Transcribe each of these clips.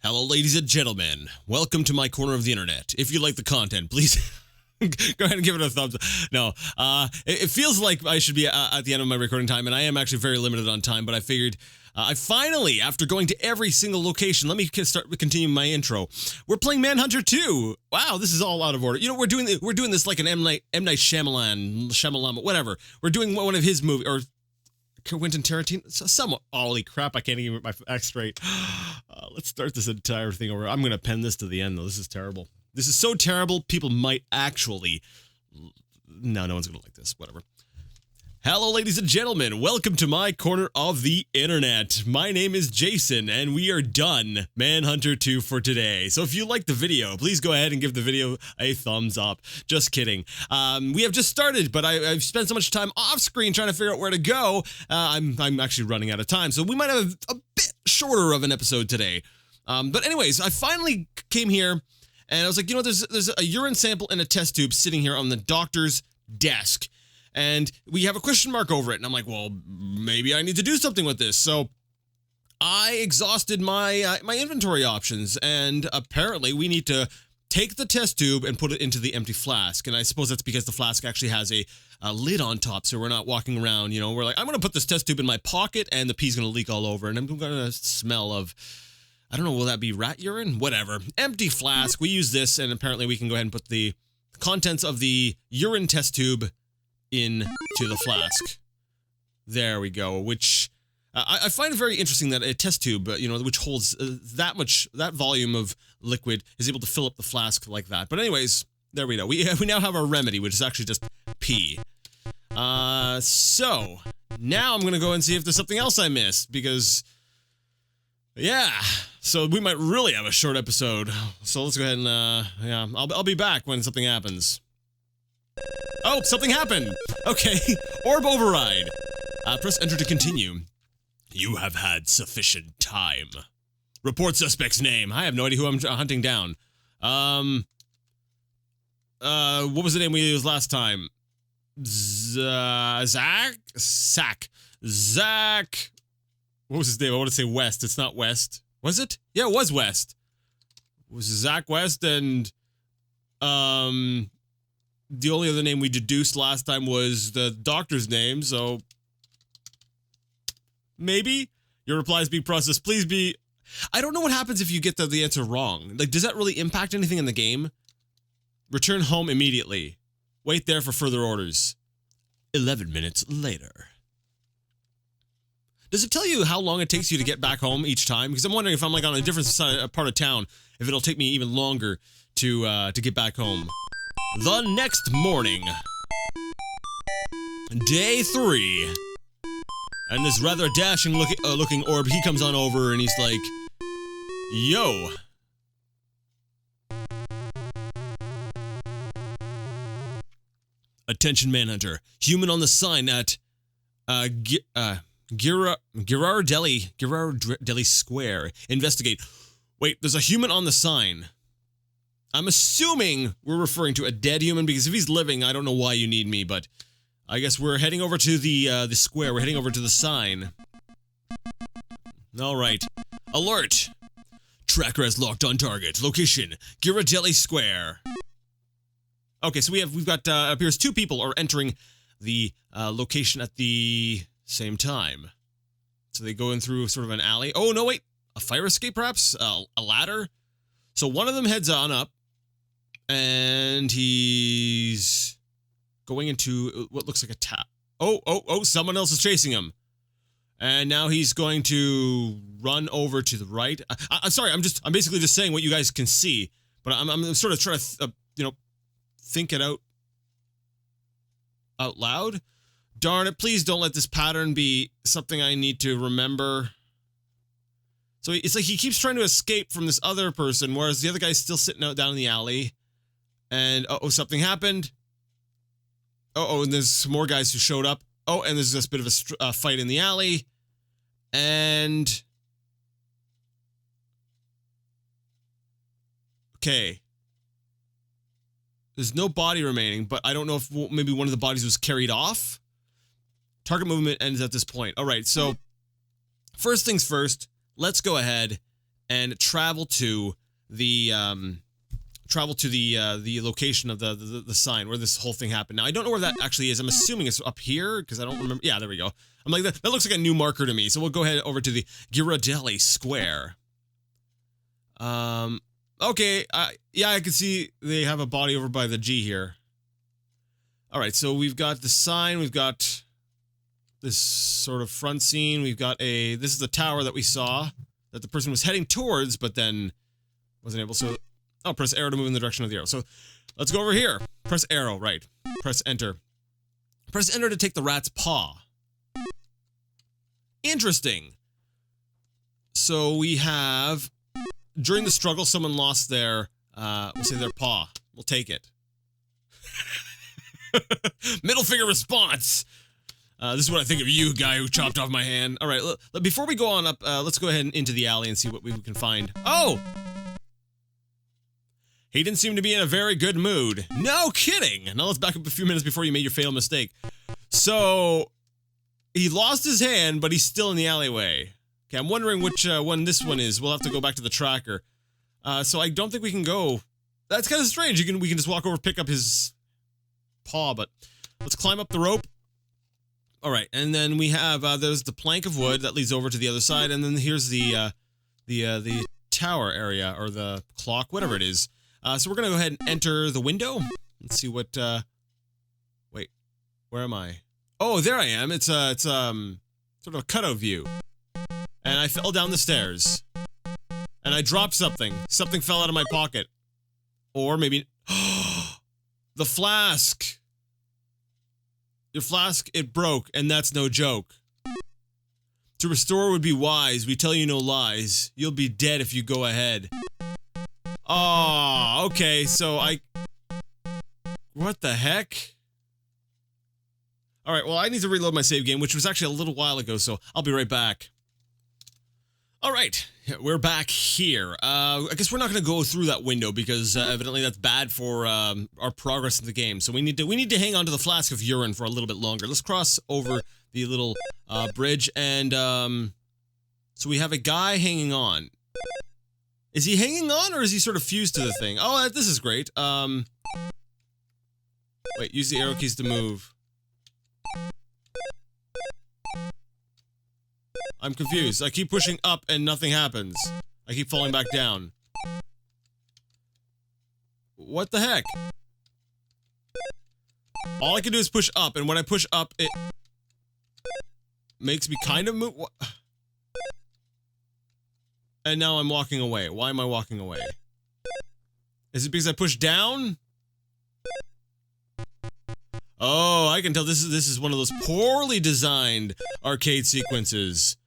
Hello, ladies and gentlemen. Welcome to my corner of the internet. If you like the content, please go ahead and give it a thumbs up. No, it feels like I should be at the end of my recording time, and I am actually very limited on time, but I figured I finally, after going to every single location, let me continue my intro. We're playing Manhunter 2. Wow, this is all out of order. You know, we're doing this like an M. Night Shyamalan, whatever. We're doing one of his movies, or Quentin Tarantino, somewhat. Holy crap, I can't even get my facts straight. Let's start this entire thing over. I'm going to pen this to the end, though. This is terrible. This is so terrible, people might actually... No one's going to like this. Whatever. Hello, ladies and gentlemen. Welcome to my corner of the internet. My name is Jason, and we are done Manhunter 2 for today. So if you like the video, please go ahead and give the video a thumbs up. Just kidding. We have just started, but I've spent so much time off screen trying to figure out where to go. I'm actually running out of time, so we might have a bit shorter of an episode today. But anyways, I finally came here, and I was like, you know, there's a urine sample and a test tube sitting here on the doctor's desk. And we have a question mark over it. And I'm like, well, maybe I need to do something with this. So I exhausted my my inventory options. And apparently we need to take the test tube and put it into the empty flask. And I suppose that's because the flask actually has a lid on top. So we're not walking around, you know, we're like, I'm going to put this test tube in my pocket and the pee's going to leak all over. And I'm going to smell of, I don't know, will that be rat urine? Whatever. Empty flask. We use this. And apparently we can go ahead and put the contents of the urine test tube into the flask. There we go, which I find it very interesting that a test tube, you know, which holds that volume of liquid is able to fill up the flask like that. But anyways, there we go. We now have our remedy, which is actually just pee. So now I'm going to go and see if there's something else I missed, because yeah, so we might really have a short episode. So let's go ahead and yeah, I'll be back when something happens. Oh, something happened! Okay, orb override. Press enter to continue. You have had sufficient time. Report suspect's name. I have no idea who I'm hunting down. What was the name we used last time? Zach? Zach. What was his name? I want to say West. It's not West. Was it? Yeah, it was West. It was Zach West, and the only other name we deduced last time was the doctor's name, so maybe your replies be processed. Please be... I don't know what happens if you get the answer wrong. Like, does that really impact anything in the game? Return home immediately. Wait there for further orders. 11 minutes later. Does it tell you how long it takes you to get back home each time? Because I'm wondering if I'm like on a different part of town, if it'll take me even longer to get back home. The next morning. Day 3. And this rather dashing looking orb, he comes on over and he's like, yo. Attention Manhunter. Human on the sign at Girard Deli Square. Investigate. Wait, there's a human on the sign. I'm assuming we're referring to a dead human, because if he's living, I don't know why you need me, but I guess we're heading over to the square. We're heading over to the sign. All right. Alert! Tracker has locked on target. Location: Ghirardelli Square. Okay, so we've got appears 2 people are entering the location at the same time. So they go in through sort of an alley. Oh no, wait, a fire escape perhaps? A ladder. So one of them heads on up. And he's going into what looks like a tap. Oh, someone else is chasing him. And now he's going to run over to the right. I'm sorry, I'm basically just saying what you guys can see. But I'm sort of trying to, you know, think it out loud. Darn it, please don't let this pattern be something I need to remember. So it's like he keeps trying to escape from this other person, whereas the other guy's still sitting out down in the alley. And, something happened. And there's some more guys who showed up. Oh, and there's this bit of a fight in the alley. And... okay. There's no body remaining, but I don't know if maybe one of the bodies was carried off. Target movement ends at this point. All right, so first things first, let's go ahead and travel to the location of the sign where this whole thing happened. Now I don't know where that actually is. I'm assuming it's up here because I don't remember. Yeah, there we go. I'm like that looks like a new marker to me. So we'll go ahead over to the Ghirardelli Square. Okay. Yeah, I can see they have a body over by the G here. All right, so we've got the sign. We've got this sort of front scene. We've got this is the tower that we saw that the person was heading towards, but then wasn't able. So, oh, press arrow to move in the direction of the arrow. So let's go over here. Press arrow, right. Press enter. Press enter to take the rat's paw. Interesting. So we have, during the struggle, someone lost their, we'll say their paw. We'll take it. Middle finger response. This is what I think of you, guy who chopped off my hand. All right, before we go on up, let's go ahead and into the alley and see what we can find. Oh! He didn't seem to be in a very good mood. No kidding! Now let's back up a few minutes before you made your fatal mistake. So, he lost his hand, but he's still in the alleyway. Okay, I'm wondering which one this one is. We'll have to go back to the tracker. So I don't think we can go. That's kind of strange. We can just walk over, pick up his paw, but let's climb up the rope. All right, and then we have there's the plank of wood that leads over to the other side, and then here's the tower area or the clock, whatever it is. So we're gonna go ahead and enter the window. Let's see what. Wait, where am I? Oh, there I am. It's sort of a cutout view, and I fell down the stairs, and I dropped something. Something fell out of my pocket, or maybe the flask. Your flask, it broke, and that's no joke. To restore would be wise. We tell you no lies. You'll be dead if you go ahead. Oh, okay, so what the heck? Alright, well, I need to reload my save game, which was actually a little while ago, so I'll be right back. Alright, we're back here. I guess we're not gonna go through that window because evidently that's bad for our progress in the game. So we need to hang on to the flask of urine for a little bit longer. Let's cross over the little bridge, and so we have a guy hanging on. Is he hanging on, or is he sort of fused to the thing? Oh, this is great. Wait, use the arrow keys to move. I'm confused. I keep pushing up and nothing happens. I keep falling back down. What the heck? All I can do is push up, and when I push up, it makes me kind of move. And now I'm walking away. Why am I walking away? Is it because I pushed down? Oh, I can tell this is one of those poorly designed arcade sequences.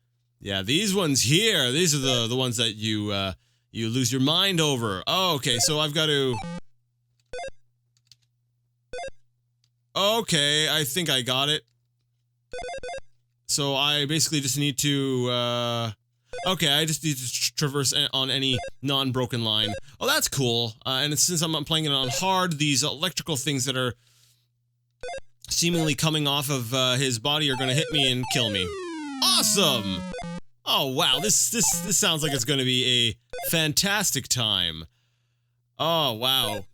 Yeah, these ones here, these are the ones that you lose your mind over. Oh, okay, so I've got to. Okay, I think I got it. So I basically just need to okay, I just need to traverse on any non-broken line. Oh, that's cool. And since I'm playing it on hard, these electrical things that are seemingly coming off of his body are gonna hit me and kill me. Awesome! Oh wow, this sounds like it's gonna be a fantastic time. Oh wow.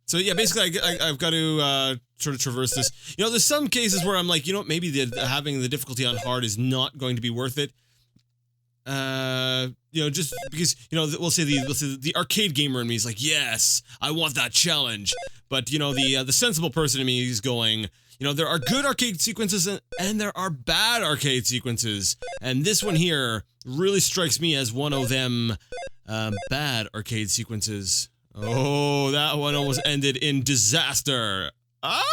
So yeah, basically I've got to sort of traverse this. You know, there's some cases where I'm like, you know what, maybe having the difficulty on hard is not going to be worth it. You know, just because, you know, we'll say the arcade gamer in me is like, yes, I want that challenge. But you know, the sensible person in me is going, you know, there are good arcade sequences and there are bad arcade sequences. And this one here really strikes me as one of them bad arcade sequences. Oh, that one almost ended in disaster. Ah!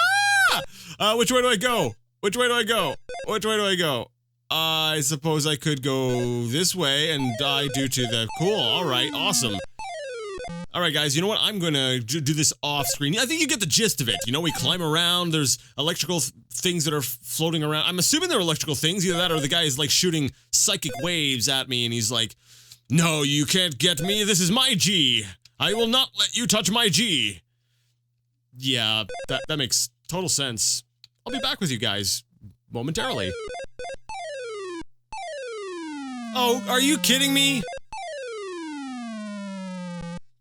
Which way do I go? Which way do I go? Which way do I go? I suppose I could go this way and die due to the... Cool, alright, awesome. Alright guys, you know what? I'm gonna do this off screen. I think you get the gist of it. You know, we climb around, there's electrical things that are floating around. I'm assuming they're electrical things, either that or the guy is like shooting psychic waves at me and he's like, no, you can't get me, this is my G. I will not let you touch my G. Yeah, that makes total sense. I'll be back with you guys momentarily. Oh, are you kidding me?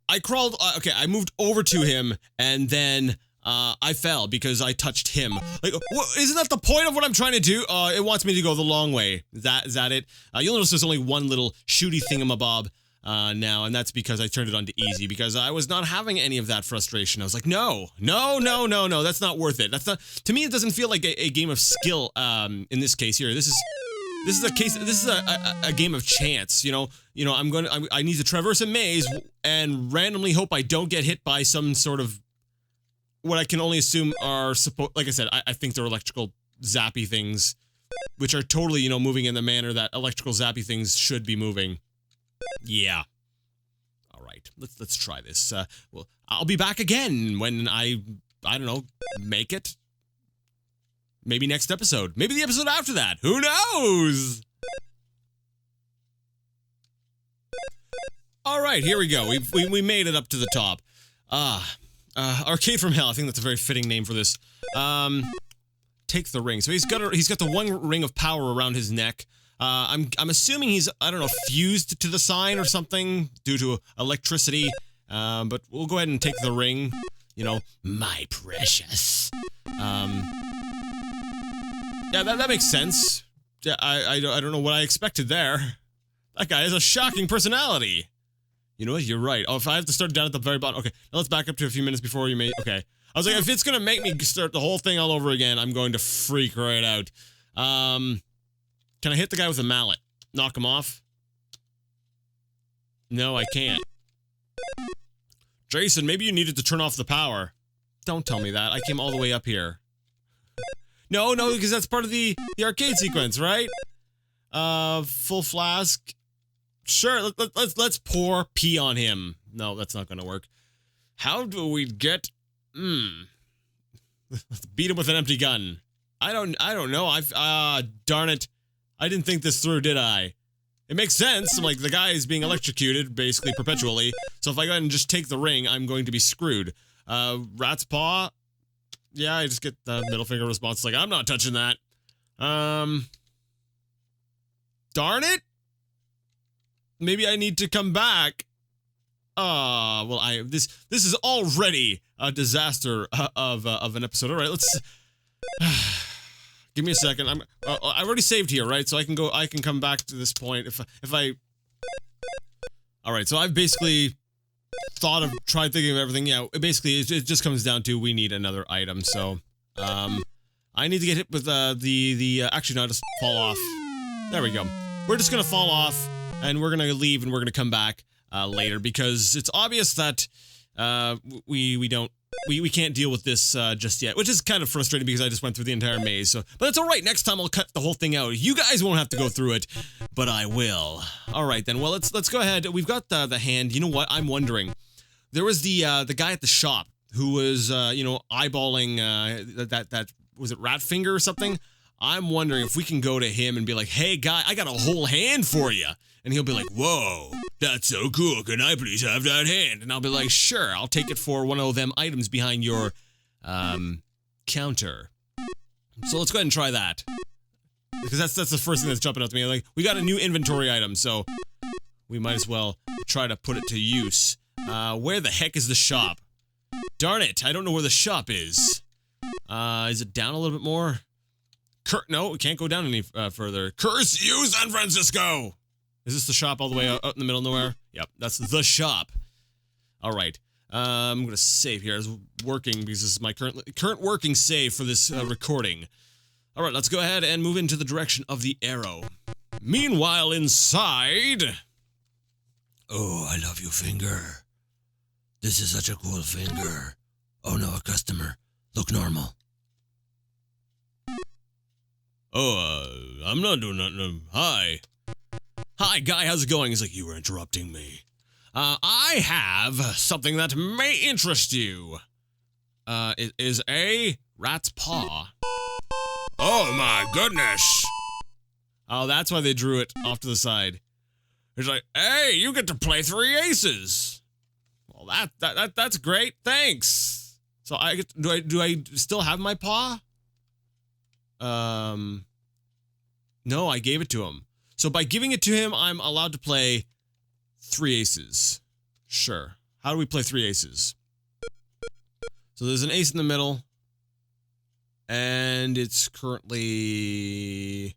I crawled, okay, I moved over to him, and then, I fell because I touched him. Like, isn't that the point of what I'm trying to do? It wants me to go the long way. Is that it? You'll notice there's only one little shooty thingamabob, now, and that's because I turned it on to easy, because I was not having any of that frustration. I was like, no, that's not worth it. That's not, to me, it doesn't feel like a game of skill, in this case here. This is a case, this is a game of chance, you know, I need to traverse a maze and randomly hope I don't get hit by some sort of, what I can only assume are like I said, I think they're electrical zappy things, which are totally, you know, moving in the manner that electrical zappy things should be moving. Yeah. All right, let's try this. Well, I'll be back again when I don't know, make it. Maybe next episode. Maybe the episode after that. Who knows? All right, here we go. We made it up to the top. Arcade from Hell. I think that's a very fitting name for this. Take the ring. So he's got the one ring of power around his neck. I'm assuming he's, I don't know, fused to the sign or something due to electricity. But we'll go ahead and take the ring. You know, my precious. Yeah, that makes sense. Yeah, I don't know what I expected there. That guy has a shocking personality. You know what? You're right. Oh, if I have to start down at the very bottom. Okay, now let's back up to a few minutes before you may. Okay. I was like, if it's gonna make me start the whole thing all over again, I'm going to freak right out. Can I hit the guy with a mallet? Knock him off? No, I can't. Jason, maybe you needed to turn off the power. Don't tell me that. I came all the way up here. No, because that's part of the arcade sequence, right? Full flask. Sure, let's pour pee on him. No, that's not gonna work. How do we get... Let's beat him with an empty gun. I don't know. Darn it. I didn't think this through, did I? It makes sense. I'm like, the guy is being electrocuted, basically, perpetually. So if I go ahead and just take the ring, I'm going to be screwed. Rat's paw? Yeah, I just get the middle finger response, like, I'm not touching that. Darn it! Maybe I need to come back. Well, this is already a disaster of an episode. All right, let's... Give me a second. I've already saved here, right? So I can come back to this point if I... Alright, so I've basically tried thinking of everything. Yeah, basically, it just comes down to we need another item, so... I need to get hit with, actually, no, just fall off. There we go. We're just gonna fall off, and we're gonna leave, and we're gonna come back, later, because it's obvious that, we can't deal with this, just yet, which is kind of frustrating because I just went through the entire maze, so... But it's alright, next time I'll cut the whole thing out. You guys won't have to go through it, but I will. Alright then, well, let's go ahead. We've got the hand. You know what? I'm wondering. There was the guy at the shop who was, you know, eyeballing, that was it Rat Finger or something? I'm wondering if we can go to him and be like, hey, guy, I got a whole hand for you. And he'll be like, whoa, that's so cool. Can I please have that hand? And I'll be like, sure, I'll take it for one of them items behind your, counter. So let's go ahead and try that. Because that's the first thing that's jumping out to me. Like, we got a new inventory item, so we might as well try to put it to use. Where the heck is the shop? Darn it, I don't know where the shop is. Is it down a little bit more? No, we can't go down any further. Curse you, San Francisco! Is this the shop all the way out in the middle of nowhere? Yep, that's the shop. All right. I'm gonna save here. It's working because this is my current working save for this recording. All right, let's go ahead and move into the direction of the arrow. Meanwhile, inside... Oh, I love you, finger. This is such a cool finger. Oh no, a customer. Look normal. Oh, I'm not doing nothing. Hi. Hi, guy, how's it going? He's like, you were interrupting me. I have something that may interest you. It is a rat's paw. Oh my goodness. Oh, that's why they drew it off to the side. He's like, hey, you get to play 3 aces. Well, that's great. Thanks. So I get, do I still have my paw? No, I gave it to him. So by giving it to him, I'm allowed to play 3 aces. Sure. How do we play 3 aces? So there's an ace in the middle. And it's currently...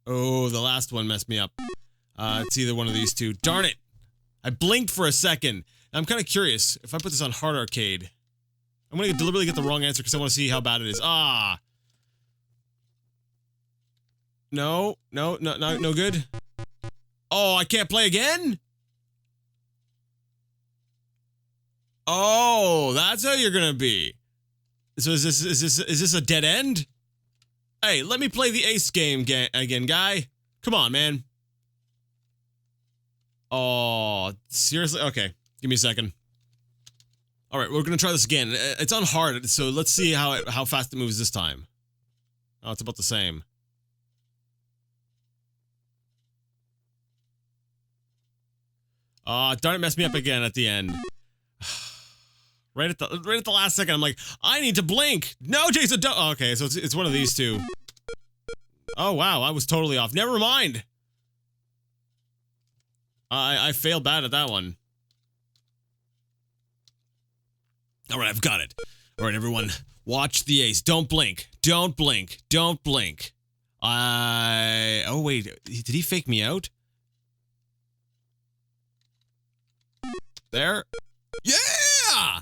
Oh, the last one messed me up. It's either one of these two. Darn it! I blinked for a second. I'm kind of curious. If I put this on hard arcade, I'm going to deliberately get the wrong answer because I want to see how bad it is. Ah! No, no good. Oh, I can't play again? Oh, that's how you're gonna be. So is this a dead end? Hey, let me play the ace game again, guy. Come on, man. Oh, seriously? Okay, give me a second. All right, we're gonna try this again. It's on hard, so let's see how fast it moves this time. Oh, it's about the same. Darn it, messed me up again at the end. Right at the last second, I'm like, I need to blink. No, Jason, don't. Oh, okay, so it's one of these two. Oh wow, I was totally off. Never mind. I failed bad at that one. All right, I've got it. All right, everyone, watch the ace. Don't blink. Don't blink. Don't blink. Oh wait, did he fake me out? There. Yeah.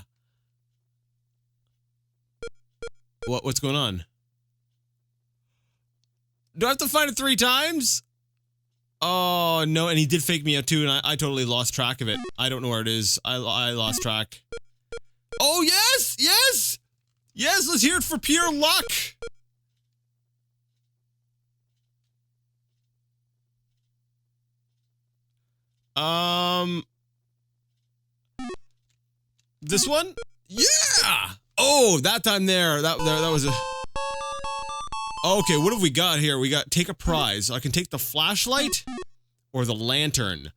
What's going on? Do I have to find it 3 times? Oh, no, and he did fake me out too, and I totally lost track of it. I don't know where it is. I lost track. Oh, yes! Yes! Yes, let's hear it for pure luck! This one? Yeah! Oh, that time there, that was a... Okay, what have we got here? We got take a prize. I can take the flashlight or the lantern.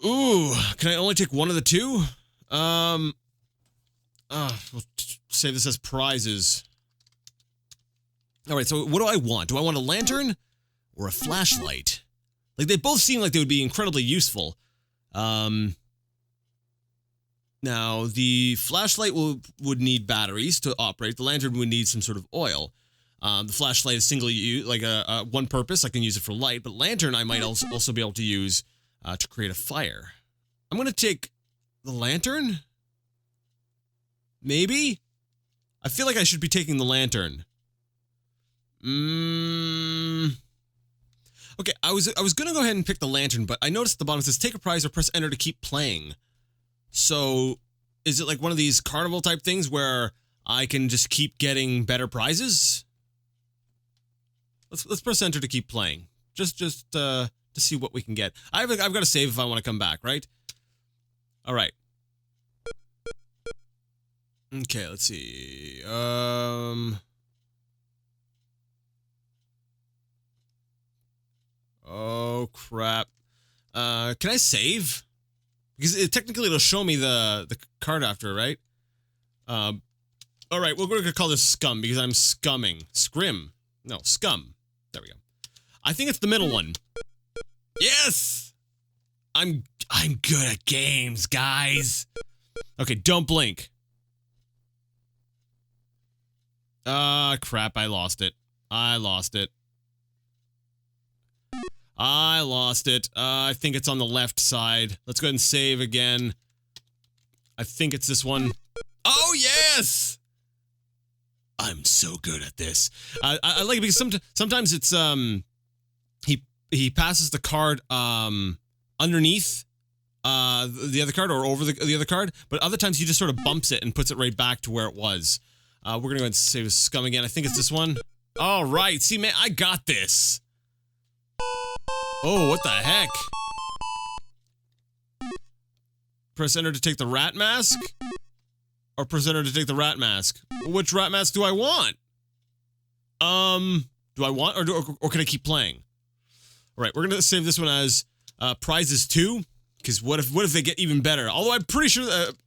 Ooh, can I only take one of the two? We'll save this as prizes. All right, so what do I want? Do I want a lantern or a flashlight? Like, they both seem like they would be incredibly useful. Now, the flashlight would need batteries to operate. The lantern would need some sort of oil. The flashlight is single use, like a one purpose. I can use it for light, but lantern I might also be able to use to create a fire. I'm gonna take the lantern. Maybe. I feel like I should be taking the lantern. Okay, I was gonna go ahead and pick the lantern, but I noticed at the bottom it says take a prize or press enter to keep playing. So, is it like one of these carnival type things where I can just keep getting better prizes? Let's press enter to keep playing. Just to see what we can get. I've got to save if I want to come back, right? All right. Okay, let's see. Oh crap. Can I save? Because technically it'll show me the card after, right? All right, we're going to call this scum because I'm scumming. Scrim. No, scum. There we go. I think it's the middle one. Yes! I'm good at games, guys. Okay, don't blink. Crap, I lost it. I lost it. I think it's on the left side. Let's go ahead and save again. I think it's this one. Oh, yes! I'm so good at this. I like it because sometimes it's, he passes the card, underneath, the other card or over the other card, but other times he just sort of bumps it and puts it right back to where it was. We're gonna go ahead and save scum again. I think it's this one. All right. See, man, I got this. Oh, what the heck? Press enter to take the rat mask? Or press enter to take the rat mask? Which rat mask do I want? Do I want, or can I keep playing? All right, we're gonna save this one as, prizes 2. Because what if they get even better? Although I'm pretty sure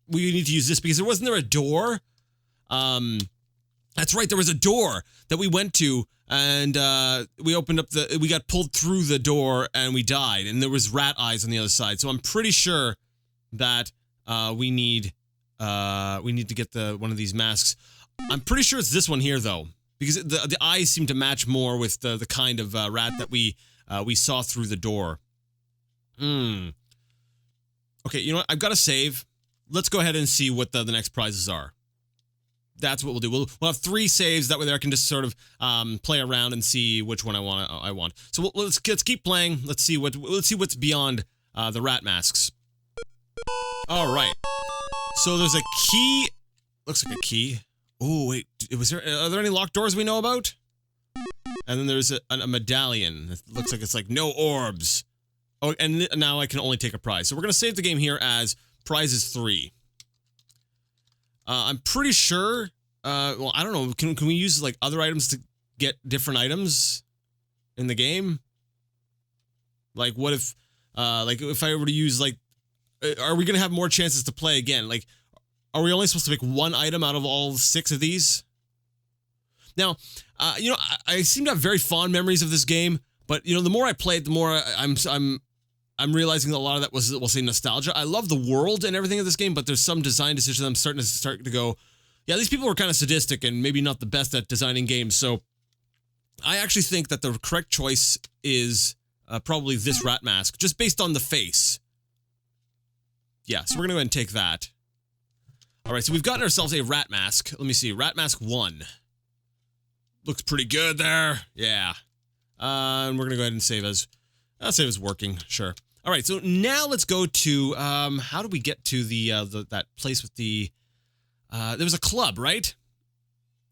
we need to use this because wasn't there a door? That's right. There was a door that we went to, and we opened up we got pulled through the door, and we died. And there was rat eyes on the other side. So I'm pretty sure that we need to get one of these masks. I'm pretty sure it's this one here, though, because the eyes seem to match more with the kind of rat that we saw through the door. Okay, you know what? I've got to save. Let's go ahead and see what the next prizes are. That's what we'll do. We'll have 3 saves. That way I can just sort of play around and see which one I want. So let's keep playing. Let's see what's beyond the rat masks. All right. So there's a key. Looks like a key. Oh wait, are there any locked doors we know about? And then there's a medallion. It looks like it's like no orbs. Oh, and now I can only take a prize. So we're gonna save the game here as prizes 3. I'm pretty sure, well, I don't know, can we use, like, other items to get different items in the game? Like, what if, if I were to use, like, are we gonna have more chances to play again? Like, are we only supposed to pick 1 item out of all 6 of these? Now, you know, I seem to have very fond memories of this game, but, you know, the more I play it, the more I'm realizing that a lot of that was, we'll say, nostalgia. I love the world and everything of this game, but there's some design decisions I'm starting to go, yeah, these people were kind of sadistic and maybe not the best at designing games. So I actually think that the correct choice is probably this rat mask, just based on the face. Yeah, so we're going to go ahead and take that. All right, so we've gotten ourselves a rat mask. Let me see, rat mask 1. Looks pretty good there. Yeah. And we're going to go ahead and save as... I'll save as working, sure. All right, so now let's go to, how do we get to that place with the, there was a club, right?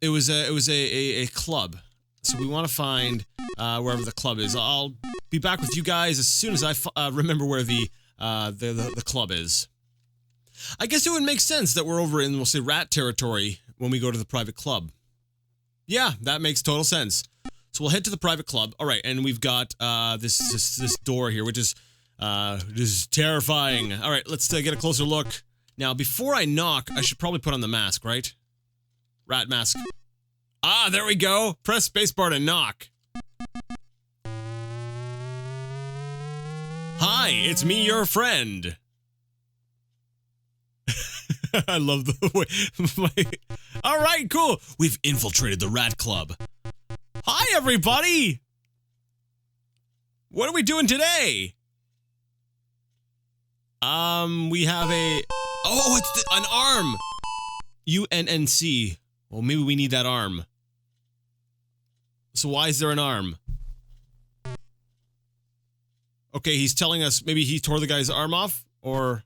It was a club. So we want to find, wherever the club is. I'll be back with you guys as soon as I remember where the club is. I guess it would make sense that we're over in, we'll say, rat territory when we go to the private club. Yeah, that makes total sense. So we'll head to the private club. All right, and we've got this door here, which is terrifying. All right, let's get a closer look. Now, before I knock, I should probably put on the mask, right? Rat mask. Ah, there we go. Press spacebar to knock. Hi, it's me, your friend. I love the way. All right, cool. We've infiltrated the rat club. Hi, everybody! What are we doing today? We have oh, it's an arm! UNNC. Well, maybe we need that arm. So why is there an arm? Okay, he's telling us maybe he tore the guy's arm off? Or...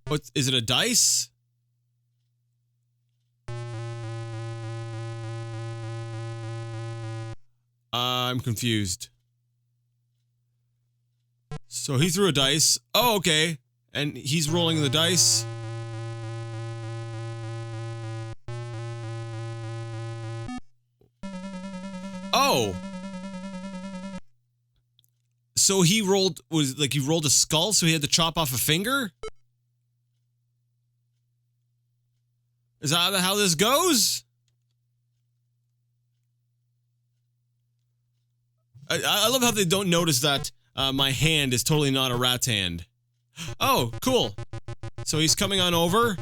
What, is it a dice? I'm confused. So he threw a dice. Oh, okay. And he's rolling the dice. Oh. So he rolled a skull, so he had to chop off a finger? Is that how this goes? I love how they don't notice that my hand is totally not a rat's hand. Oh, cool. So he's coming on over.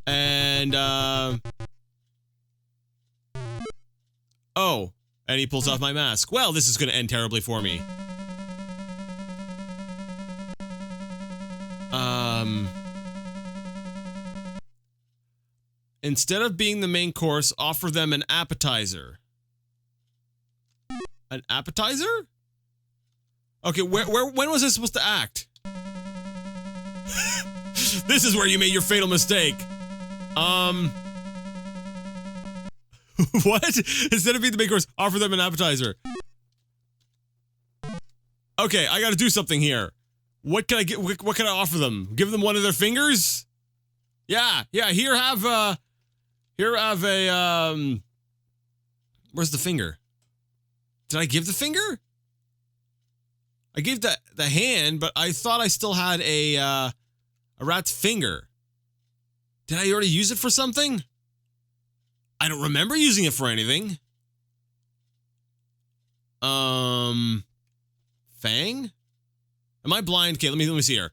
And, oh. And he pulls off my mask. Well, this is going to end terribly for me. Instead of being the main course, offer them an appetizer. An appetizer? Okay, when was this supposed to act? This is where you made your fatal mistake. What? Instead of being the main course, offer them an appetizer. Okay, I gotta do something here. What can I get? What can I offer them? Give them one of their fingers? Yeah, here have a, where's the finger? Did I give the finger? I gave the hand, but I thought I still had a rat's finger. Did I already use it for something? I don't remember using it for anything. Fang? Am I blind? Okay, let me see here.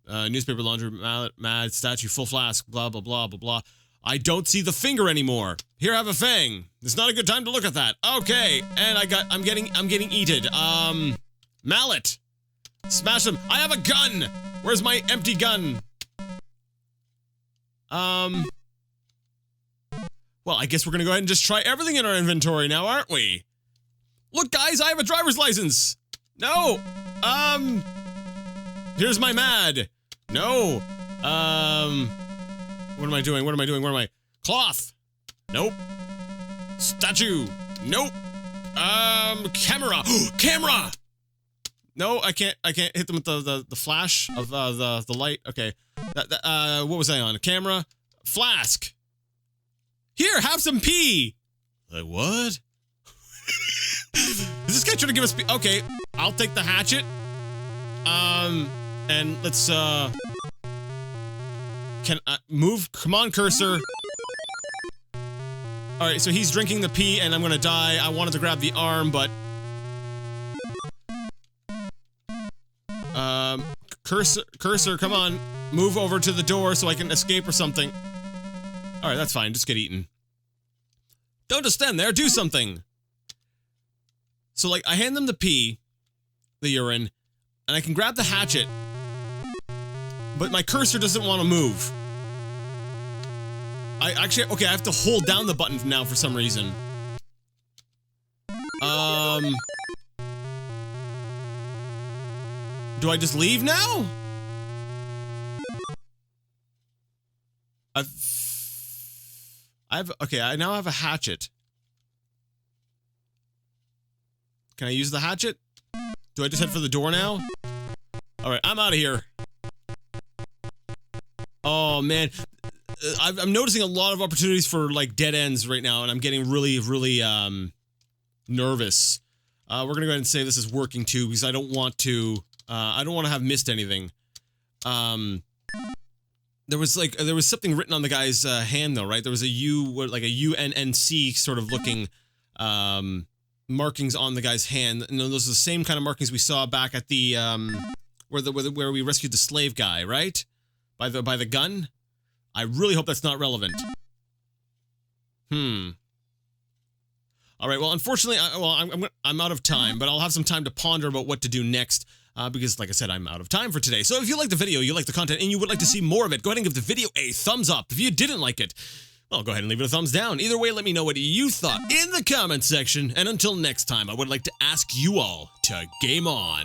Newspaper, laundry, mad statue, full flask, blah, blah, blah, blah, blah. I don't see the finger anymore. Here, have a fang. It's not a good time to look at that. Okay, and I'm getting eated. Mallet. Smash him. I have a gun. Where's my empty gun? Well, I guess we're gonna go ahead and just try everything in our inventory now, aren't we? Look, guys, I have a driver's license. No. Here's my M.A.D. No. What am I doing? What am I doing? Where am I? Cloth. Nope. Statue. Nope. Camera. Camera. No, I can't hit them with the flash of the light. Okay. What was I on? Camera. Flask. Here, have some pee. Like what? Is this guy trying to give us pee? Okay, I'll take the hatchet. And let's can I move? Come on, cursor. All right, so he's drinking the pee, and I'm gonna die. I wanted to grab the arm, but cursor, come on, move over to the door so I can escape or something. All right, that's fine. Just get eaten. Don't just stand there. Do something. So, like, I hand them the pee, the urine, and I can grab the hatchet, but my cursor doesn't want to move. Okay, I have to hold down the button now for some reason. Do I just leave now? Okay, I now have a hatchet. Can I use the hatchet? Do I just head for the door now? Alright, I'm out of here. Oh, man. I'm noticing a lot of opportunities for, like, dead ends right now, and I'm getting really, really, nervous. We're gonna go ahead and say this is working, too, because I don't want to have missed anything. There was something written on the guy's, hand, though, right? There was a UNNC sort of looking, markings on the guy's hand. And those are the same kind of markings we saw back at the, where we rescued the slave guy, right? By the gun? I really hope that's not relevant. Alright, well, unfortunately, I'm out of time, but I'll have some time to ponder about what to do next, because, like I said, I'm out of time for today. So if you like the video, you like the content, and you would like to see more of it, go ahead and give the video a thumbs up. If you didn't like it, well, go ahead and leave it a thumbs down. Either way, let me know what you thought in the comment section, and until next time, I would like to ask you all to game on.